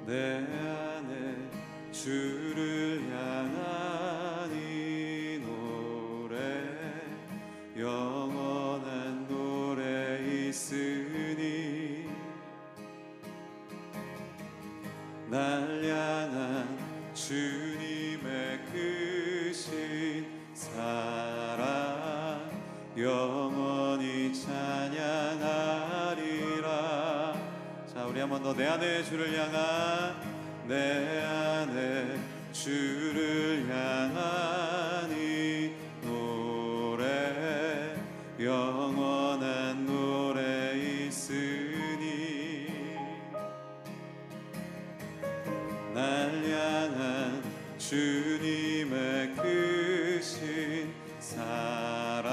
내 안에 주를 향한 이 노래 영원한 노래 있으니 날 향한 주님의 크신 사랑 영원히 찬양하리라. 자, 우리 한 번 더 내 안에 주를 향한 내 안에 주를 향한 이 노래 영원한 노래 있으니 날 향한 주님의 크신 사랑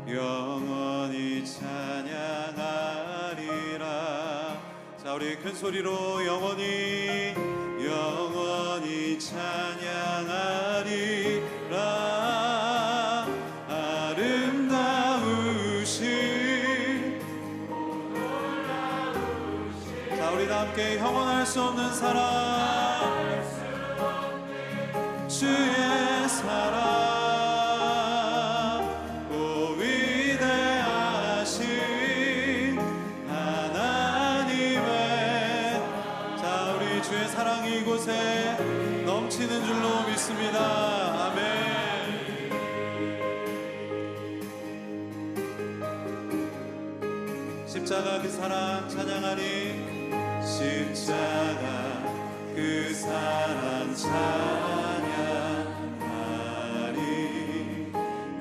영원히 찬양하리라. 자, 우리 큰 소리로 영원히 찬양하리라. 아름다우신 자, 우리 다 함께 형언할 수 없는 사랑 주의 사랑 오 위대하신 하나님의 자, 우리 주의 사랑이 이곳에 넘치는 줄로 믿습니다. 아멘. 십자가 그 사랑 찬양하리. 십자가 그 사랑 찬양하리.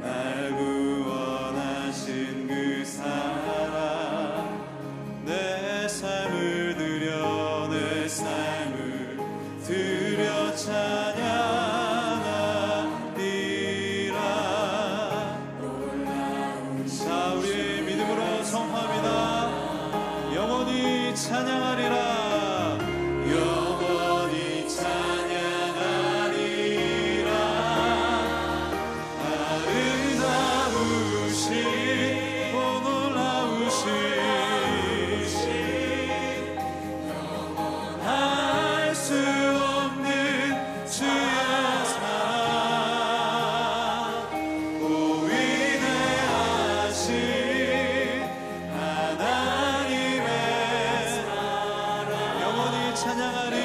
날 구원하신 그 사랑 내 삶을 드려 내 삶을 드려 찬양하리라. 자, 우리 믿음으로 선포합니다. 영원히 찬양하리라. 영원히 찬양하리라. 아름다우신 오 놀라우신 영원할 수 없는 주의 사랑 오 위대하신 하나님의 사랑 영원히 찬양하리.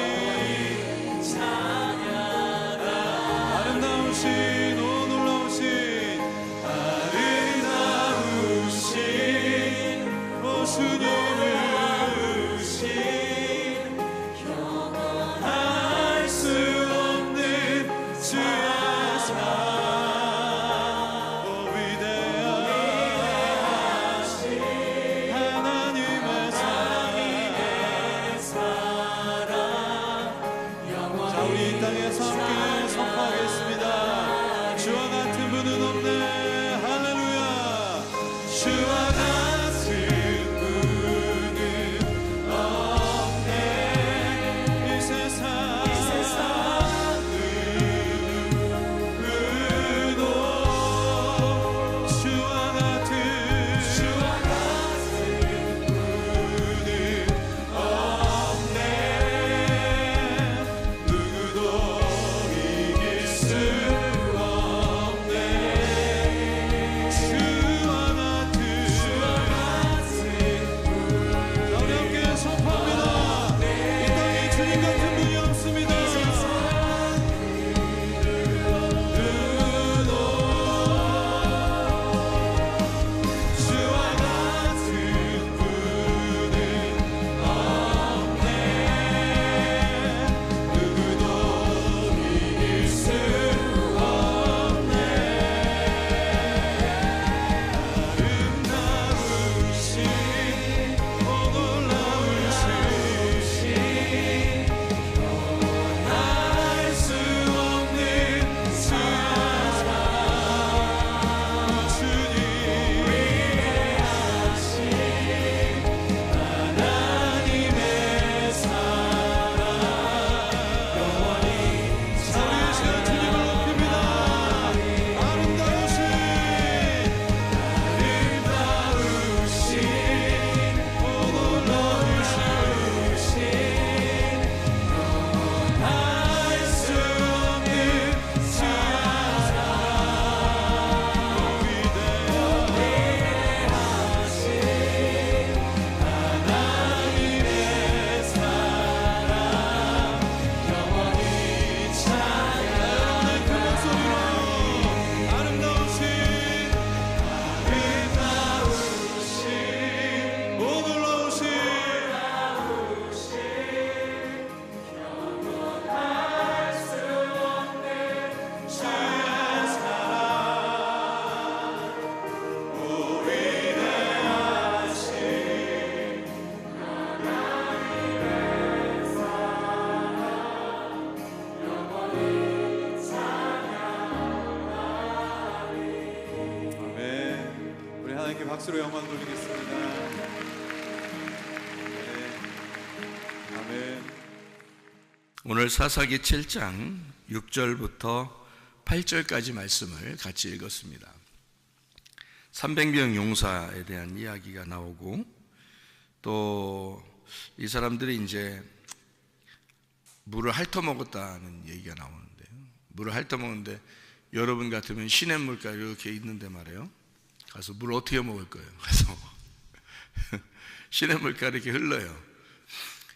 박수로 영광 돌리겠습니다. 네. 아멘. 오늘 사사기 7장 6절부터 8절까지 말씀을 같이 읽었습니다. 300명 용사에 대한 이야기가 나오고, 또 이 사람들이 이제 물을 핥아먹었다는 얘기가 나오는데요. 물을 핥아먹는데 여러분 같으면 시냇물가 이렇게 있는데 말이에요. 가서 물 어떻게 먹을 거예요? 가서 시냇물가 이렇게 흘러요.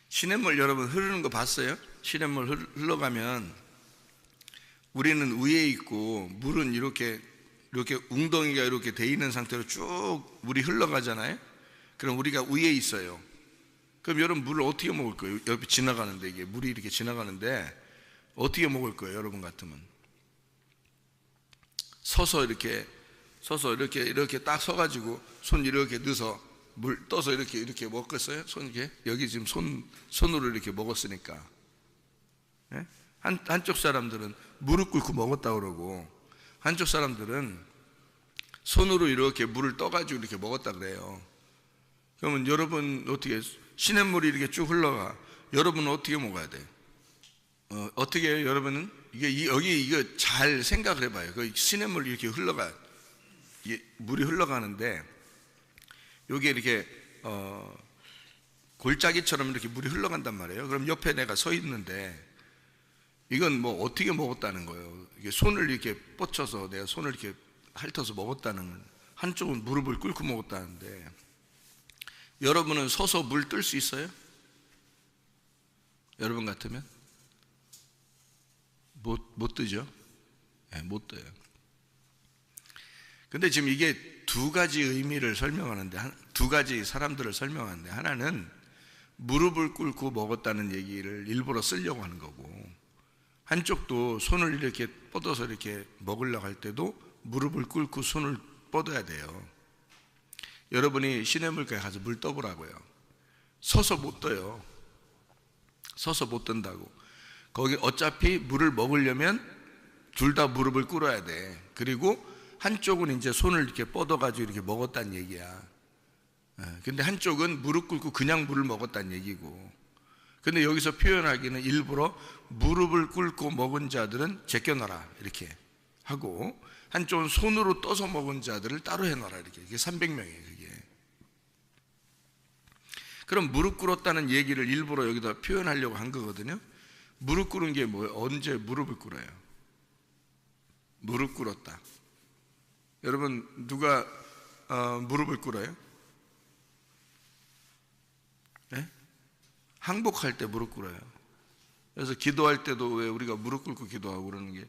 시냇물 여러분 흐르는 거 봤어요? 시냇물 흘러가면 우리는 위에 있고 물은 이렇게 웅덩이가 이렇게 돼 있는 상태로 쭉 물이 흘러가잖아요. 그럼 우리가 위에 있어요. 그럼 여러분 물을 어떻게 먹을 거예요? 옆에 지나가는데, 이게 물이 이렇게 지나가는데 어떻게 먹을 거예요? 여러분 같으면 서서 이렇게 딱 서가지고 손 이렇게 넣어서 물 떠서 이렇게 먹겠어요? 손 이렇게 여기 지금 손으로 이렇게 먹었으니까. 네? 한쪽 사람들은 무릎 꿇고 먹었다 그러고, 한쪽 사람들은 손으로 이렇게 물을 떠가지고 이렇게 먹었다 그래요. 그러면 여러분 어떻게, 시냇물이 이렇게 쭉 흘러가, 여러분은 어떻게 먹어야 돼? 어떻게 해요? 여러분은 여기 이거 잘 생각을 해봐요. 그 시냇물이 이렇게 흘러가, 물이 흘러가는데 여기 이렇게 골짜기처럼 이렇게 물이 흘러간단 말이에요. 그럼 옆에 내가 서 있는데 이건 뭐 어떻게 먹었다는 거예요? 이게 손을 이렇게 뻗쳐서 내가 손을 이렇게 핥아서 먹었다는, 한쪽은 무릎을 꿇고 먹었다는데, 여러분은 서서 물 뜰 수 있어요? 여러분 같으면? 못 뜨죠? 네, 못 떠요. 근데 지금 이게 두 가지 의미를 설명하는데, 두 가지 사람들을 설명하는데, 하나는 무릎을 꿇고 먹었다는 얘기를 일부러 쓰려고 하는 거고, 한쪽도 손을 이렇게 뻗어서 이렇게 먹으려고 할 때도 무릎을 꿇고 손을 뻗어야 돼요. 여러분이 시냇물가에 가서 물 떠보라고요. 서서 못 떠요. 서서 못 뜬다고. 거기 어차피 물을 먹으려면 둘 다 무릎을 꿇어야 돼. 그리고 한쪽은 이제 손을 이렇게 뻗어가지고 이렇게 먹었다는 얘기야. 근데 한쪽은 무릎 꿇고 그냥 물을 먹었다는 얘기고. 근데 여기서 표현하기는 일부러 무릎을 꿇고 먹은 자들은 제껴놔라 이렇게 하고, 한쪽은 손으로 떠서 먹은 자들을 따로 해놔라 이렇게. 이게 300명이에요 그게. 그럼 무릎 꿇었다는 얘기를 일부러 여기다 표현하려고 한 거거든요. 무릎 꿇은 게 뭐예요? 언제 무릎을 꿇어요? 무릎 꿇었다. 여러분 누가 무릎을 꿇어요? 네? 항복할 때 무릎 꿇어요. 그래서 기도할 때도 왜 우리가 무릎 꿇고 기도하고 그러는 게,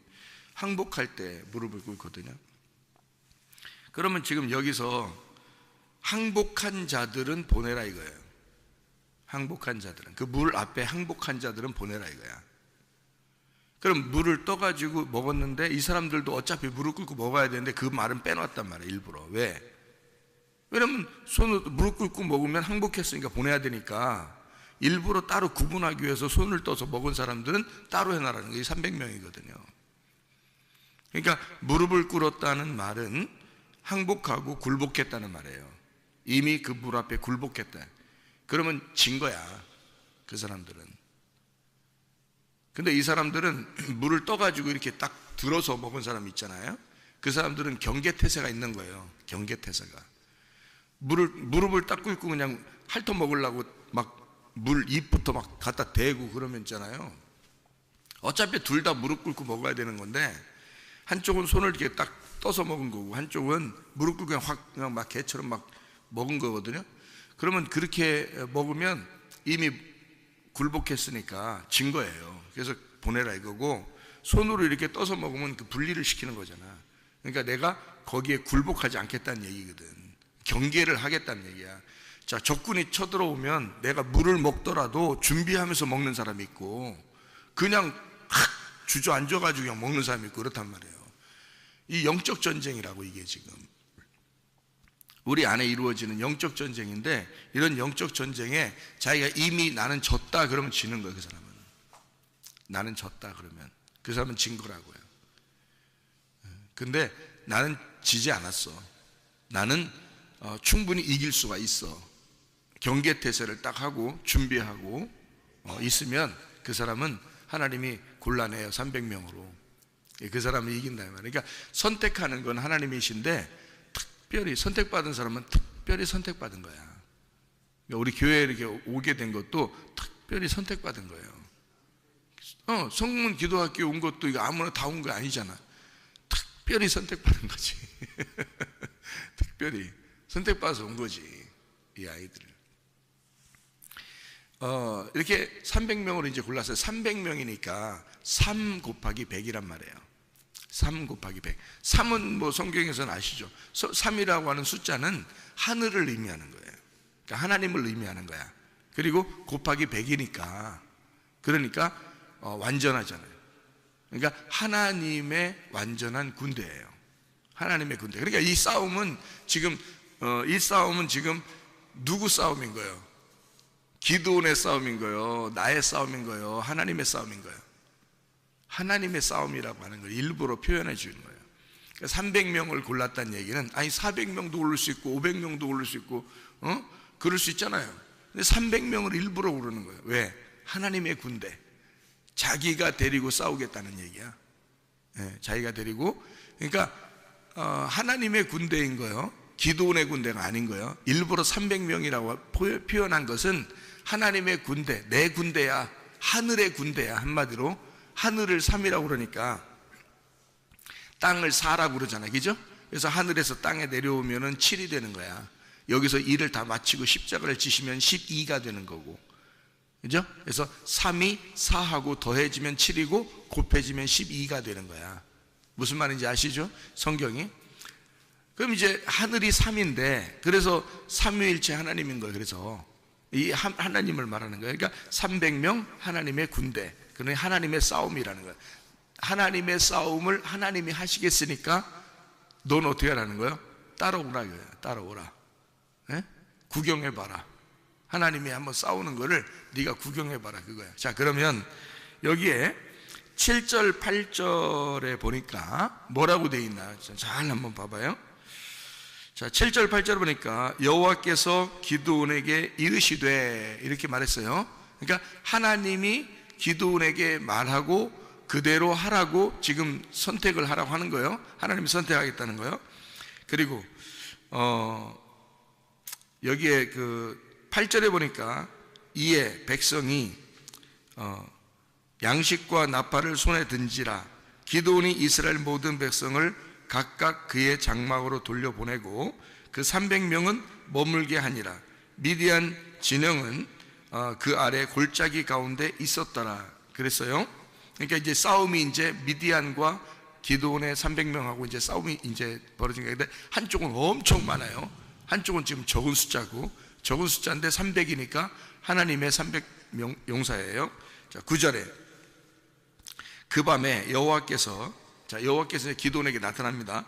항복할 때 무릎을 꿇거든요. 그러면 지금 여기서 항복한 자들은 보내라 이거예요. 항복한 자들은, 그 물 앞에 항복한 자들은 보내라 이거야. 그럼 물을 떠가지고 먹었는데 이 사람들도 어차피 무릎 꿇고 먹어야 되는데 그 말은 빼놨단 말이에요 일부러. 왜? 왜냐면 손으로 무릎 꿇고 먹으면 항복했으니까 보내야 되니까 일부러 따로 구분하기 위해서 손을 떠서 먹은 사람들은 따로 해놔라는 게 300명이거든요. 그러니까 무릎을 꿇었다는 말은 항복하고 굴복했다는 말이에요. 이미 그 물 앞에 굴복했다. 그러면 진 거야 그 사람들은. 근데 이 사람들은 물을 떠가지고 이렇게 딱 들어서 먹은 사람 있잖아요. 그 사람들은 경계태세가 있는 거예요. 경계태세가. 무릎을 딱 꿇고 그냥 핥아 먹으려고 막 물 입부터 막 갖다 대고 그러면 있잖아요. 어차피 둘 다 무릎 꿇고 먹어야 되는 건데, 한쪽은 손을 이렇게 딱 떠서 먹은 거고, 한쪽은 무릎 꿇고 그냥 막 개처럼 막 먹은 거거든요. 그러면 그렇게 먹으면 이미 굴복했으니까 진 거예요. 그래서 보내라 이거고, 손으로 이렇게 떠서 먹으면 그 분리를 시키는 거잖아. 그러니까 내가 거기에 굴복하지 않겠다는 얘기거든. 경계를 하겠다는 얘기야. 자, 적군이 쳐들어오면 내가 물을 먹더라도 준비하면서 먹는 사람이 있고, 그냥 주저앉아가지고 그냥 먹는 사람이 있고 그렇단 말이에요. 이 영적 전쟁이라고, 이게 지금 우리 안에 이루어지는 영적 전쟁인데, 이런 영적 전쟁에 자기가 이미 나는 졌다 그러면 지는 거예요. 그 사람은 나는 졌다 그러면 그 사람은 진 거라고요. 근데 나는 지지 않았어. 나는 충분히 이길 수가 있어. 경계태세를 딱 하고 준비하고 있으면 그 사람은 하나님이 골라내요. 300명으로 그 사람을 이긴다 말이에요. 그러니까 선택하는 건 하나님이신데 특별히 선택받은 사람은 특별히 선택받은 거야. 그러니까 우리 교회에 이렇게 오게 된 것도 특별히 선택받은 거예요. 성문 기도학교에 온 것도 이거 아무나 다 온 거 아니잖아. 특별히 선택받은 거지. 특별히 선택받아서 온 거지, 이 아이들을. 이렇게 300명으로 이제 골랐어요. 300명이니까 3 곱하기 100이란 말이에요. 3 곱하기 100. 3은 뭐 성경에서는 아시죠? 3이라고 하는 숫자는 하늘을 의미하는 거예요. 그러니까 하나님을 의미하는 거야. 그리고 곱하기 100이니까 그러니까 완전하잖아요. 그러니까 하나님의 완전한 군대예요. 하나님의 군대. 그러니까 이 싸움은 지금 누구 싸움인 거예요? 기드온의 싸움인 거예요? 나의 싸움인 거예요? 하나님의 싸움인 거예요? 하나님의 싸움이라고 하는 걸 일부러 표현해 주는 거예요. 그러니까 300명을 골랐다는 얘기는 400명도 고를 수 있고 500명도 고를 수 있고 그럴 수 있잖아요. 근데 300명을 일부러 고르는 거예요. 왜? 하나님의 군대. 자기가 데리고 싸우겠다는 얘기야. 자기가 데리고. 그러니까 하나님의 군대인 거예요. 기드온의 군대가 아닌 거예요. 일부러 300명이라고 표현한 것은 하나님의 군대, 내 군대야, 하늘의 군대야. 한마디로 하늘을 3이라고 그러니까 땅을 4라고 그러잖아요. 그죠? 그래서 하늘에서 땅에 내려오면은 7이 되는 거야. 여기서 1을 다 마치고 십자가를 지시면 12가 되는 거고, 그죠? 그래서 3이 4하고 더해지면 7이고 곱해지면 12가 되는 거야. 무슨 말인지 아시죠? 성경이. 그럼 이제 하늘이 3인데 그래서 삼위일체 하나님인 거예요. 그래서 이 하나님을 말하는 거예요. 그러니까 300명 하나님의 군대, 그러니 하나님의 싸움이라는 거예요. 하나님의 싸움을 하나님이 하시겠으니까 넌 어떻게 하라는 거예요? 따라오라 이거예요. 따라오라. 구경해봐라. 하나님이 한번 싸우는 거를 네가 구경해봐라 그거야. 자, 그러면 여기에 7절 8절에 보니까 뭐라고 돼 있나 잘 한번 봐봐요. 자, 7절 8절 보니까 여호와께서 기드온에게 이르시되 이렇게 말했어요. 그러니까 하나님이 기드온에게 말하고 그대로 하라고 지금 선택을 하라고 하는 거예요. 하나님이 선택하겠다는 거예요. 그리고 여기에 그 8절에 보니까 이에 백성이 양식과 나팔을 손에 든지라. 기드온이 이스라엘 모든 백성을 각각 그의 장막으로 돌려보내고 그 300명은 머물게 하니라. 미디안 진영은 그 아래 골짜기 가운데 있었더라 그랬어요. 그러니까 이제 싸움이 이제 미디안과 기드온의 300명하고 이제 싸움이 이제 벌어진 거예요. 근데 한쪽은 엄청 많아요. 한쪽은 지금 적은 숫자고, 적은 숫자인데 300이니까 하나님의 300명 용사예요. 자, 9절에 그 밤에 여호와께서 기드온에게 나타납니다.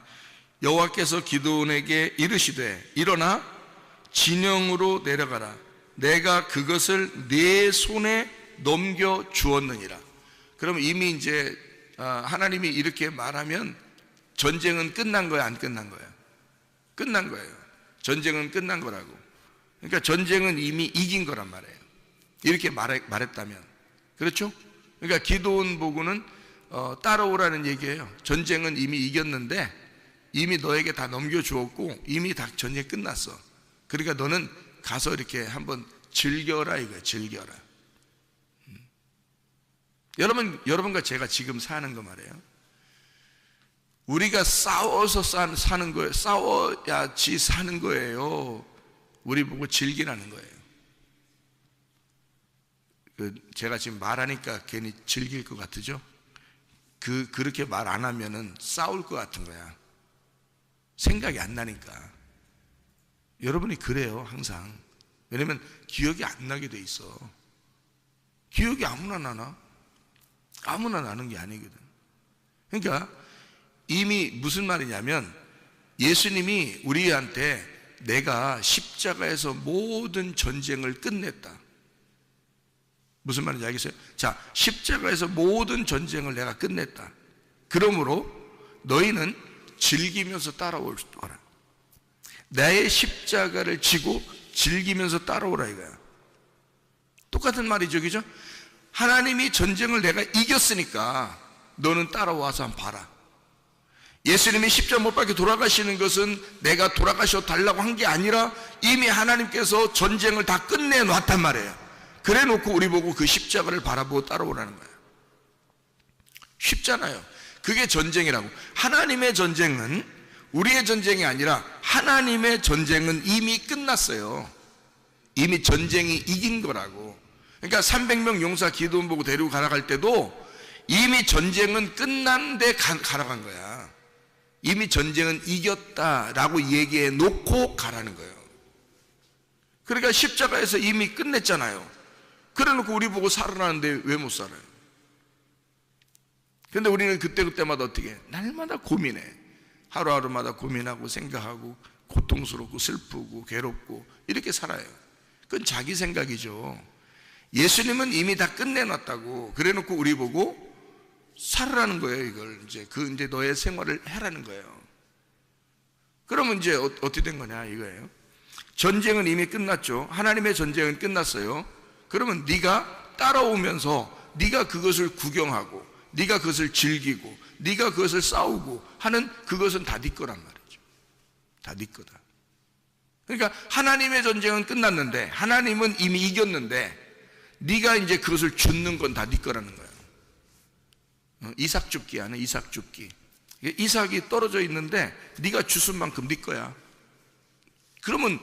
여호와께서 기드온에게 이르시되 일어나 진영으로 내려가라. 내가 그것을 네 손에 넘겨 주었느니라. 그럼 이미 이제 하나님이 이렇게 말하면 전쟁은 끝난 거야, 안 끝난 거야? 끝난 거예요. 전쟁은 끝난 거라고. 그러니까 전쟁은 이미 이긴 거란 말이에요. 이렇게 말했다면. 그렇죠? 그러니까 기드온 보고는 따라오라는 얘기예요. 전쟁은 이미 이겼는데 이미 너에게 다 넘겨주었고 이미 다 전쟁 끝났어. 그러니까 너는 가서 이렇게 한번 즐겨라 이거야. 즐겨라. 여러분과 제가 지금 사는 거 말이에요. 우리가 싸워서 사는 거예요. 싸워야지 사는 거예요. 우리 보고 즐기라는 거예요. 제가 지금 말하니까 괜히 즐길 것 같으죠? 그렇게 말 안 하면은 싸울 것 같은 거야. 생각이 안 나니까. 여러분이 그래요, 항상. 왜냐면 기억이 안 나게 돼 있어. 기억이 아무나 나나? 아무나 나는 게 아니거든. 그러니까 이미 무슨 말이냐면 예수님이 우리한테 내가 십자가에서 모든 전쟁을 끝냈다. 무슨 말인지 알겠어요? 자, 십자가에서 모든 전쟁을 내가 끝냈다. 그러므로 너희는 즐기면서 따라올 거라. 나의 십자가를 지고 즐기면서 따라오라 이거야. 똑같은 말이죠, 그죠? 하나님이 전쟁을 내가 이겼으니까 너는 따라와서 한번 봐라. 예수님이 십자가 못 박혀 돌아가시는 것은 내가 돌아가셔 달라고 한 게 아니라 이미 하나님께서 전쟁을 다 끝내놨단 말이에요. 그래 놓고 우리 보고 그 십자가를 바라보고 따라오라는 거예요. 쉽잖아요. 그게 전쟁이라고. 하나님의 전쟁은 우리의 전쟁이 아니라 하나님의 전쟁은 이미 끝났어요. 이미 전쟁이 이긴 거라고. 그러니까 300명 용사 기도원 보고 데리고 가라 갈 때도 이미 전쟁은 끝났는데 가라 간 거야. 이미 전쟁은 이겼다라고 얘기해 놓고 가라는 거예요. 그러니까 십자가에서 이미 끝냈잖아요. 그래 놓고 우리 보고 살아나는데 왜 못 살아요? 근데 우리는 그때마다 어떻게 해? 날마다 고민해. 하루하루마다 고민하고 생각하고 고통스럽고 슬프고 괴롭고 이렇게 살아요. 그건 자기 생각이죠. 예수님은 이미 다 끝내놨다고. 그래 놓고 우리 보고 살으라는 거예요. 이걸 이제 너의 생활을 해라는 거예요. 그러면 이제 어떻게 된 거냐 이거예요. 전쟁은 이미 끝났죠. 하나님의 전쟁은 끝났어요. 그러면 네가 따라오면서 네가 그것을 구경하고 네가 그것을 즐기고 네가 그것을 싸우고 하는 그것은 다 네 거란 말이죠. 다 네 거다. 그러니까 하나님의 전쟁은 끝났는데 하나님은 이미 이겼는데 네가 이제 그것을 줍는 건 다 네 거라는 거예요. 이삭 줍기 하는 이삭 줍기. 이삭이 떨어져 있는데 네가 주순 만큼 네 거야. 그러면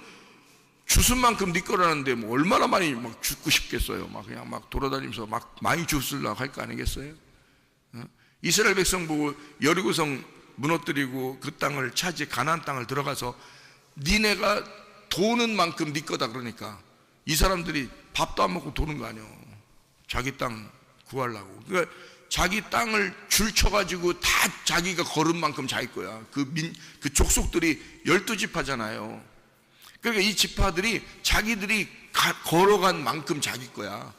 주순 만큼 네 거라는데 뭐 얼마나 많이 막 죽고 싶겠어요. 막 그냥 막 돌아다니면서 막 많이 주술라고 할 거 아니겠어요? 이스라엘 백성 보고 여리고성 무너뜨리고 그 땅을 차지 가나안 땅을 들어가서 니네가 도는 만큼 네 거다 그러니까 이 사람들이 밥도 안 먹고 도는 거 아니에요. 자기 땅 구하려고. 그러니까 자기 땅을 줄 쳐가지고 다 자기가 걸은 만큼 자기 거야. 그 족속들이 12지파잖아요. 그러니까 이 지파들이 자기들이 걸어간 만큼 자기 거야.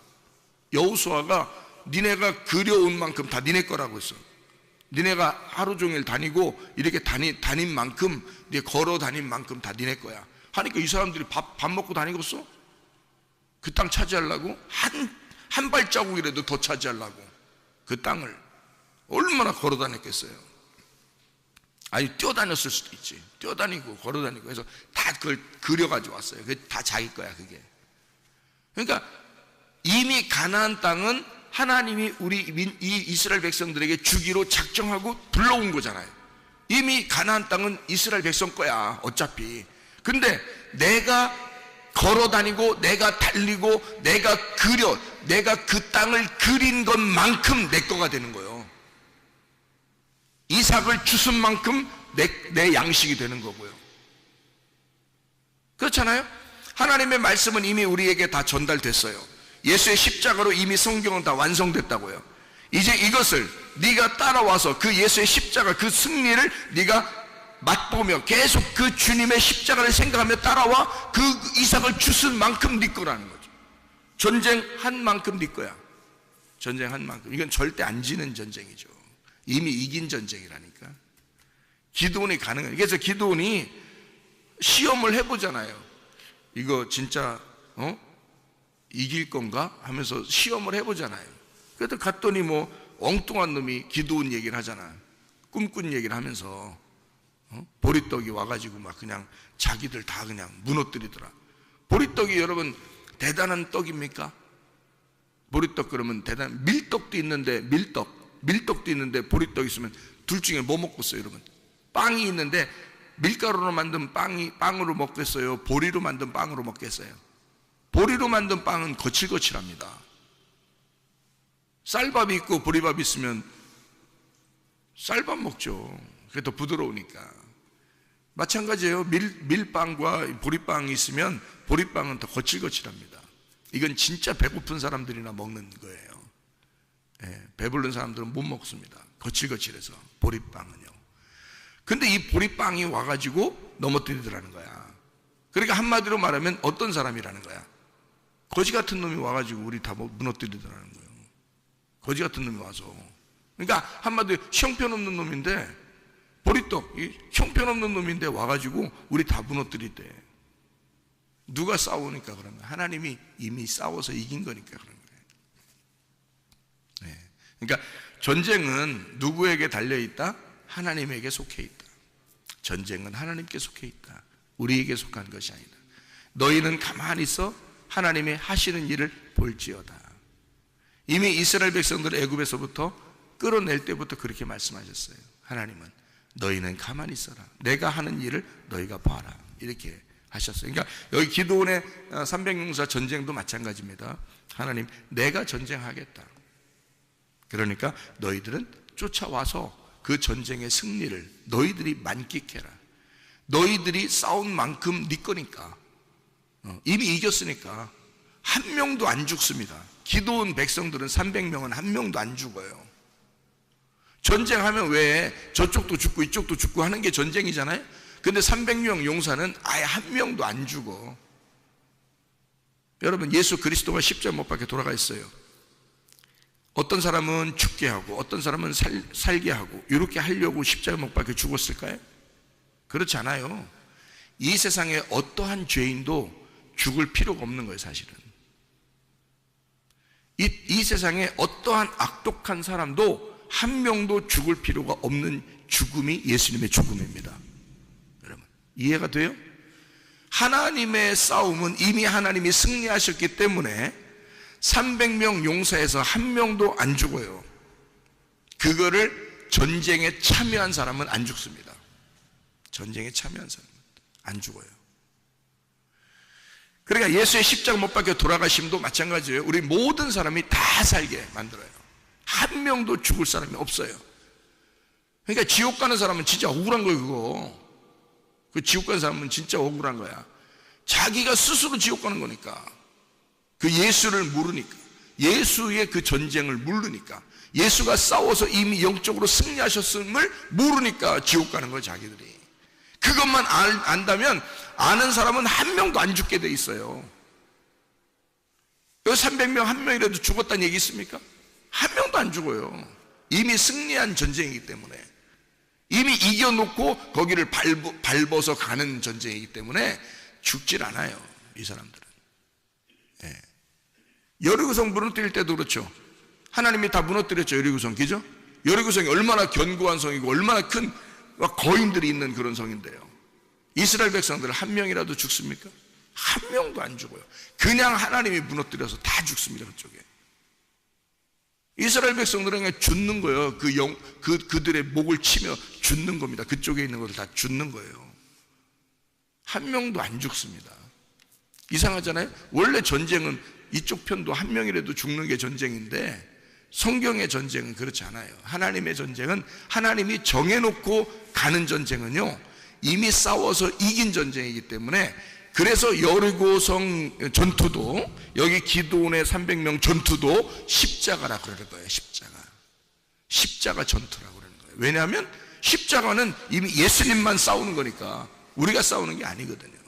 여호수아가 니네가 그려온 만큼 다 니네 거라고 했어. 니네가 하루 종일 다니고 이렇게 다닌 만큼, 네 걸어 다닌 만큼 다 니네 거야. 하니까 이 사람들이 밥 먹고 다니겠어? 그 땅 차지하려고? 한 발자국이라도 더 차지하려고. 그 땅을 얼마나 걸어 다녔겠어요. 아니 뛰어다녔을 수도 있지. 뛰어다니고 걸어 다니고 해서 다 그걸 그려가지고 왔어요. 그게 다 자기 거야 그게. 그러니까 이미 가나안 땅은 하나님이 이 이스라엘 백성들에게 주기로 작정하고 불러온 거잖아요. 이미 가나안 땅은 이스라엘 백성 거야 어차피. 근데 내가 걸어다니고 내가 달리고 내가 내가 그 땅을 그린 것만큼 내 거가 되는 거예요. 이삭을 주순 만큼 내 양식이 되는 거고요. 그렇잖아요? 하나님의 말씀은 이미 우리에게 다 전달됐어요. 예수의 십자가로 이미 성경은 다 완성됐다고요. 이제 이것을 네가 따라와서 그 예수의 십자가 그 승리를 네가 맛보며 계속 그 주님의 십자가를 생각하며 따라와 그 이삭을 주순 만큼 네 거라는 거죠. 전쟁한 만큼 네 거야. 전쟁한 만큼. 이건 절대 안 지는 전쟁이죠. 이미 이긴 전쟁이라니까. 기드온이 가능해요. 그래서 기드온이 시험을 해보잖아요. 이거 진짜 이길 건가 하면서 시험을 해보잖아요. 그래도 갔더니 뭐 엉뚱한 놈이 기드온 얘기를 하잖아. 꿈꾼 얘기를 하면서 보리떡이 와가지고 막 그냥 자기들 다 그냥 무너뜨리더라. 보리떡이 여러분 대단한 떡입니까? 보리떡 그러면 대단한 밀떡도 있는데 밀떡도 있는데 보리떡 있으면 둘 중에 뭐 먹겠어요 여러분? 빵이 있는데 밀가루로 만든 빵으로 먹겠어요? 보리로 만든 빵으로 먹겠어요? 보리로 만든 빵은 거칠거칠합니다. 쌀밥이 있고 보리밥이 있으면 쌀밥 먹죠. 그게 더 부드러우니까. 마찬가지예요. 밀빵과 보리빵이 있으면 보리빵은 더 거칠거칠합니다. 이건 진짜 배고픈 사람들이나 먹는 거예요. 배부른 사람들은 못 먹습니다. 거칠거칠해서 보리빵은요. 근데 이 보리빵이 와가지고 넘어뜨리더라는 거야. 그러니까 한마디로 말하면 어떤 사람이라는 거야? 거지 같은 놈이 와가지고 우리 다 무너뜨리더라는 거예요. 거지 같은 놈이 와서. 그러니까 한마디로 형편없는 놈인데 보리떡, 형편없는 놈인데 와가지고 우리 다 무너뜨리대. 누가 싸우니까 그러면 하나님이 이미 싸워서 이긴 거니까 그런 거예요. 네. 그러니까 전쟁은 누구에게 달려있다? 하나님에게 속해 있다. 전쟁은 하나님께 속해 있다. 우리에게 속한 것이 아니다. 너희는 가만히 있어 하나님의 하시는 일을 볼지어다. 이미 이스라엘 백성들을 애굽에서부터 끌어낼 때부터 그렇게 말씀하셨어요. 하나님은 너희는 가만히 있어라. 내가 하는 일을 너희가 봐라. 이렇게 하셨어요. 그러니까 여기 기드온의 300용사 전쟁도 마찬가지입니다. 하나님, 내가 전쟁하겠다. 그러니까 너희들은 쫓아와서 그 전쟁의 승리를 너희들이 만끽해라. 너희들이 싸운 만큼 네 거니까. 이미 이겼으니까 한 명도 안 죽습니다. 기드온 백성들은 300명은 한 명도 안 죽어요. 전쟁하면 왜 저쪽도 죽고 이쪽도 죽고 하는 게 전쟁이잖아요. 근데 300명 용사는 아예 한 명도 안 죽어. 여러분, 예수 그리스도가 십자가 못 박혀 돌아가 있어요. 어떤 사람은 죽게 하고 어떤 사람은 살게 하고 이렇게 하려고 십자가 못 박혀 죽었을까요? 그렇지 않아요. 이 세상에 어떠한 죄인도 죽을 필요가 없는 거예요. 사실은 이 세상에 어떠한 악독한 사람도 한 명도 죽을 필요가 없는 죽음이 예수님의 죽음입니다. 여러분, 이해가 돼요? 하나님의 싸움은 이미 하나님이 승리하셨기 때문에 300명 용사에서 한 명도 안 죽어요. 그거를 전쟁에 참여한 사람은 안 죽습니다. 전쟁에 참여한 사람은 안 죽어요. 그러니까 예수의 십자가 못 박혀 돌아가심도 마찬가지예요. 우리 모든 사람이 다 살게 만들어요. 한 명도 죽을 사람이 없어요. 그러니까 지옥 가는 사람은 진짜 억울한 거예요. 그거 그 지옥 가는 사람은 진짜 억울한 거야. 자기가 스스로 지옥 가는 거니까. 그 예수를 모르니까, 예수의 그 전쟁을 모르니까, 예수가 싸워서 이미 영적으로 승리하셨음을 모르니까 지옥 가는 거예요. 자기들이 그것만 안다면 아는 사람은 한 명도 안 죽게 돼 있어요. 여기 300명 한 명이라도 죽었다는 얘기 있습니까? 한 명도 안 죽어요. 이미 승리한 전쟁이기 때문에, 이미 이겨놓고 거기를 밟아서 가는 전쟁이기 때문에 죽질 않아요. 이 사람들은. 예. 여리고성 무너뜨릴 때도 그렇죠. 하나님이 다 무너뜨렸죠. 여리고성, 그죠? 여리고성이 얼마나 견고한 성이고 얼마나 큰 거인들이 있는 그런 성인데요. 이스라엘 백성들 한 명이라도 죽습니까? 한 명도 안 죽어요. 그냥 하나님이 무너뜨려서 다 죽습니다. 그쪽에 이스라엘 백성들은 그냥 죽는 거예요. 그들의 목을 치며 죽는 겁니다. 그쪽에 있는 것을 다 죽는 거예요. 한 명도 안 죽습니다. 이상하잖아요. 원래 전쟁은 이쪽 편도 한 명이라도 죽는 게 전쟁인데 성경의 전쟁은 그렇지 않아요. 하나님의 전쟁은 하나님이 정해놓고 가는 전쟁은요, 이미 싸워서 이긴 전쟁이기 때문에, 그래서 여리고성 전투도, 여기 기드온의 300명 전투도 십자가라고 그러는 거예요. 십자가 전투라고 그러는 거예요. 왜냐하면 십자가는 이미 예수님만 싸우는 거니까 우리가 싸우는 게 아니거든요.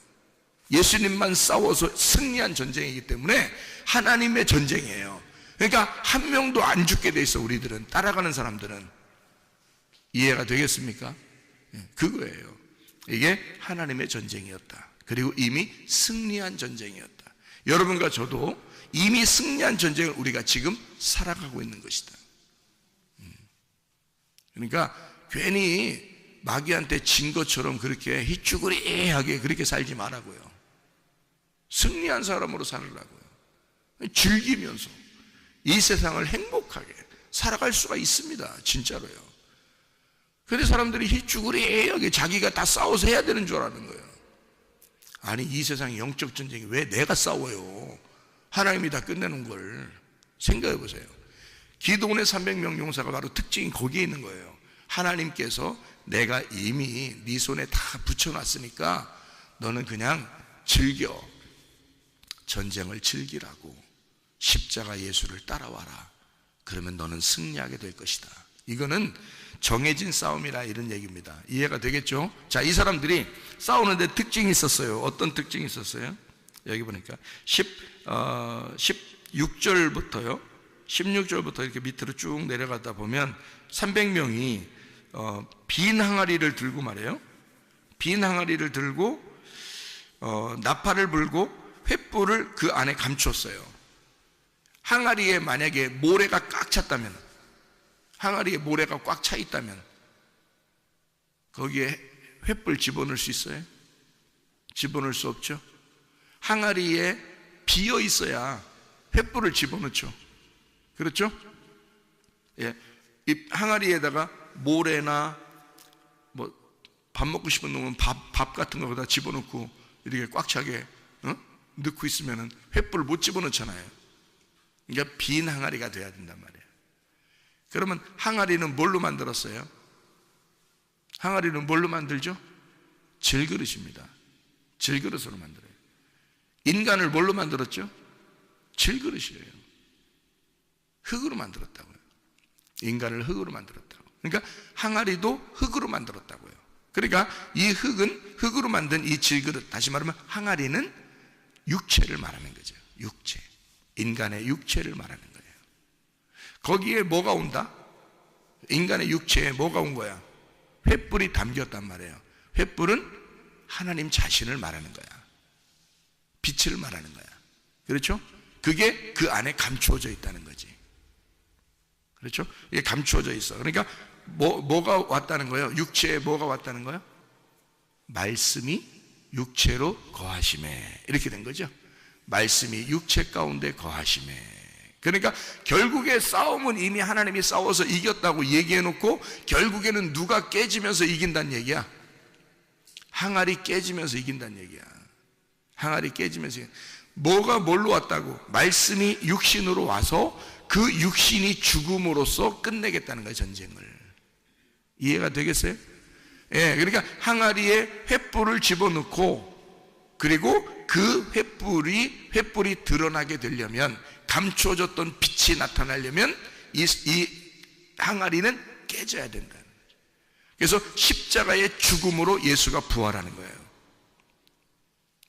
예수님만 싸워서 승리한 전쟁이기 때문에 하나님의 전쟁이에요. 그러니까 한 명도 안 죽게 돼 있어. 우리들은, 따라가는 사람들은. 이해가 되겠습니까? 그거예요. 이게 하나님의 전쟁이었다. 그리고 이미 승리한 전쟁이었다. 여러분과 저도 이미 승리한 전쟁을 우리가 지금 살아가고 있는 것이다. 그러니까 괜히 마귀한테 진 것처럼 그렇게 희쭈그리하게 그렇게 살지 말라고요. 승리한 사람으로 살으라고요. 즐기면서 이 세상을 행복하게 살아갈 수가 있습니다. 진짜로요. 그런데 사람들이 희쭈그리하게 자기가 다 싸워서 해야 되는 줄 아는 거예요. 아니, 이 세상의 영적 전쟁이 왜 내가 싸워요? 하나님이 다 끝내는 걸 생각해 보세요. 기드온의 300명 용사가 바로 특징이 거기에 있는 거예요. 하나님께서 내가 이미 네 손에 다 붙여놨으니까 너는 그냥 즐겨, 전쟁을 즐기라고, 십자가 예수를 따라와라. 그러면 너는 승리하게 될 것이다. 이거는 정해진 싸움이라 이런 얘기입니다. 이해가 되겠죠? 자, 이 사람들이 싸우는데 특징이 있었어요. 어떤 특징이 있었어요? 여기 보니까 16절부터요 16절부터 이렇게 밑으로 쭉 내려가다 보면 300명이 빈 항아리를 들고 말이에요. 빈 항아리를 들고 나팔을 불고 횃불을 그 안에 감췄어요. 항아리에 만약에 모래가 꽉 찼다면, 항아리에 모래가 꽉 차 있다면 거기에 횃불 집어넣을 수 있어요? 집어넣을 수 없죠. 항아리에 비어 있어야 횃불을 집어넣죠. 그렇죠? 예, 이 항아리에다가 모래나 뭐 밥 먹고 싶은 놈은 밥 같은 거 다 집어넣고 이렇게 꽉 차게 넣고 있으면은 횃불을 못 집어넣잖아요. 그러니까 빈 항아리가 돼야 된단 말이에요. 그러면 항아리는 뭘로 만들었어요? 항아리는 뭘로 만들죠? 질그릇입니다. 질그릇으로 만들어요. 인간을 뭘로 만들었죠? 질그릇이에요. 흙으로 만들었다고요. 인간을 흙으로 만들었다고. 그러니까 항아리도 흙으로 만들었다고요. 그러니까 이 흙은, 흙으로 만든 이 질그릇, 다시 말하면 항아리는 육체를 말하는 거죠. 육체, 인간의 육체를 말하는 거예요. 거기에 뭐가 온다? 인간의 육체에 뭐가 온 거야? 횃불이 담겼단 말이에요. 횃불은 하나님 자신을 말하는 거야. 빛을 말하는 거야. 그렇죠? 그게 그 안에 감추어져 있다는 거지. 그렇죠? 이게 감추어져 있어. 그러니까 뭐가 왔다는 거예요? 육체에 뭐가 왔다는 거예요? 말씀이 육체로 거하심에, 이렇게 된 거죠. 말씀이 육체 가운데 거하심에. 그러니까 결국에 싸움은 이미 하나님이 싸워서 이겼다고 얘기해 놓고, 결국에는 누가 깨지면서 이긴다는 얘기야? 항아리 깨지면서 이긴다는 얘기야. 항아리 깨지면서. 뭐가 뭘로 왔다고? 말씀이 육신으로 와서 그 육신이 죽음으로써 끝내겠다는 거예요, 전쟁을. 이해가 되겠어요? 예, 그러니까 항아리에 횃불을 집어넣고, 그리고 그 횃불이 드러나게 되려면, 감추어졌던 빛이 나타나려면 이 항아리는 깨져야 된다는 거죠. 그래서 십자가의 죽음으로 예수가 부활하는 거예요.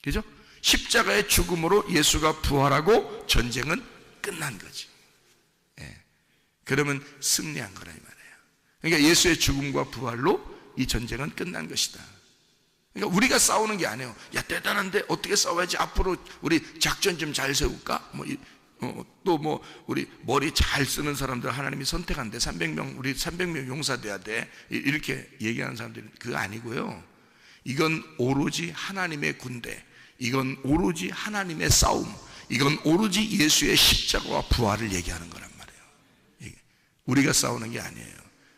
그죠? 십자가의 죽음으로 예수가 부활하고 전쟁은 끝난 거지. 예. 그러면 승리한 거라 이 말이에요. 그러니까 예수의 죽음과 부활로 이 전쟁은 끝난 것이다. 그러니까 우리가 싸우는 게 아니에요. 야, 대단한데 어떻게 싸워야지? 앞으로 우리 작전 좀 잘 세울까? 또 우리 머리 잘 쓰는 사람들 하나님이 선택한대. 300명, 우리 300명 용사돼야 돼. 이렇게 얘기하는 사람들은 그거 아니고요. 이건 오로지 하나님의 군대. 이건 오로지 하나님의 싸움. 이건 오로지 예수의 십자가와 부활을 얘기하는 거란 말이에요. 우리가 싸우는 게 아니에요.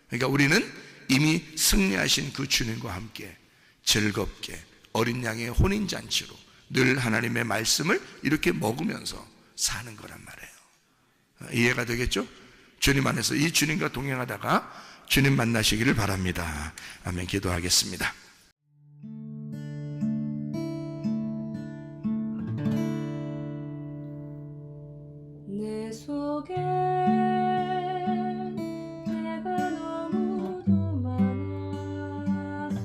그러니까 우리는 이미 승리하신 그 주님과 함께 즐겁게 어린 양의 혼인잔치로 늘 하나님의 말씀을 이렇게 먹으면서 사는 거란 말이에요. 이해가 되겠죠? 주님 안에서 이 주님과 동행하다가 주님 만나시기를 바랍니다. 아멘. 기도하겠습니다. 내 속에 내가 너무도 많아서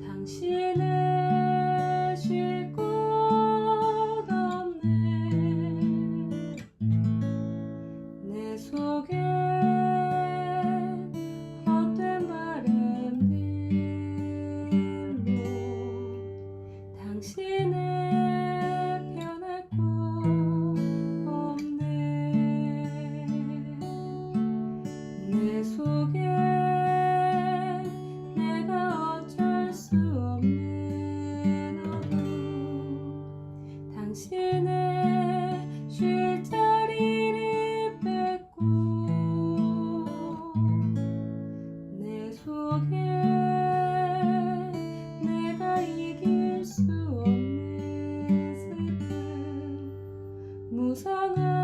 당신을 쉴 곳 없네. 내 속에 헛된 바램들로 당신을 편할 곳 없네. 내 속에 내가 어쩔 수 없는 어둠, 당신의 쉴 자리를 뺏고 내 속에 내가 이길 수 없는 슬픔, 무성한